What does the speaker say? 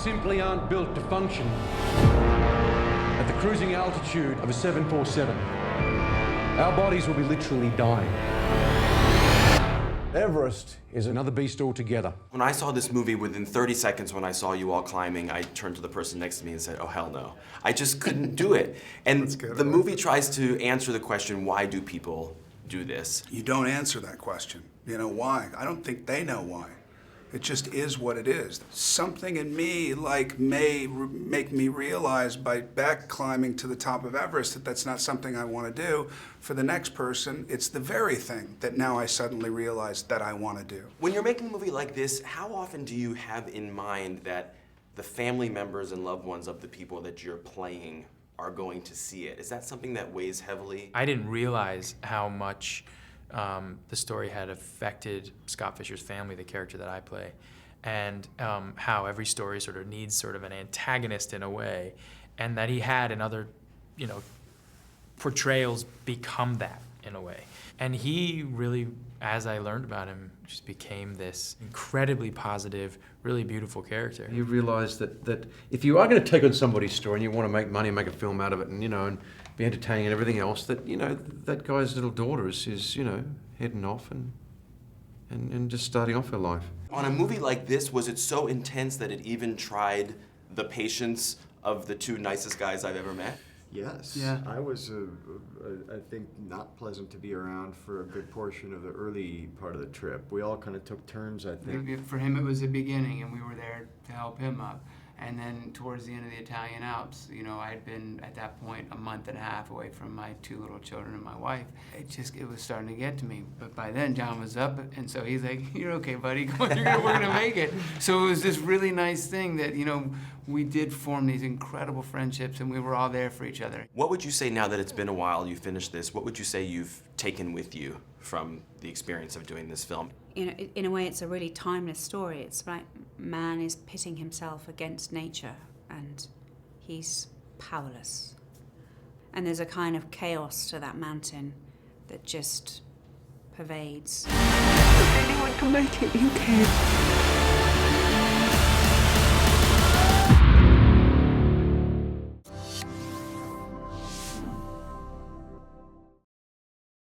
simply aren't built to function at the cruising altitude of a 747. Our bodies will be literally dying. Everest is another beast altogether. When I saw this movie, within 30 seconds when I saw you all climbing, I turned to the person next to me and said, oh, hell no. I just couldn't do it. And the movie tries to answer the question, why do people do this? You don't answer that question. You know, why? I don't think they know why. It just is what it is. Something in me, like, may make me realize by back climbing to the top of Everest that that's not something I want to do. For the next person, it's the very thing that now I suddenly realize that I want to do. When you're making a movie like this, how often do you have in mind that the family members and loved ones of the people that you're playing are going to see it? Is that something that weighs heavily? I didn't realize how much the story had affected Scott Fisher's family, the character that I play, and how every story sort of needs sort of an antagonist in a way, and that he had in other, you know, portrayals become that in a way. And he really, as I learned about him, just became this incredibly positive, really beautiful character. You realise that if you are going to take on somebody's story and you want to make money and make a film out of it and, you know, and be entertaining and everything else, that, you know, that guy's little daughter is, you know, heading off and just starting off her life. On a movie like this, was it so intense that it even tried the patience of the two nicest guys I've ever met? Yes. Yeah. I was, I think, not pleasant to be around for a good portion of the early part of the trip. We all kind of took turns, I think. For him, it was the beginning, and we were there to help him up. And then towards the end of the Italian Alps, you know, I had been at that point a month and a half away from my two little children and my wife. It was starting to get to me. But by then, John was up, and so he's like, "You're okay, buddy. Come on, we're gonna make it." So it was this really nice thing that, you know, we did form these incredible friendships, and we were all there for each other. What would you say now that it's been a while, you finished this, what would you say you've taken with you from the experience of doing this film? You know, in a way, it's a really timeless story. It's like man is pitting himself against nature, and he's powerless. And there's a kind of chaos to that mountain that just pervades. If anyone can make it, you can.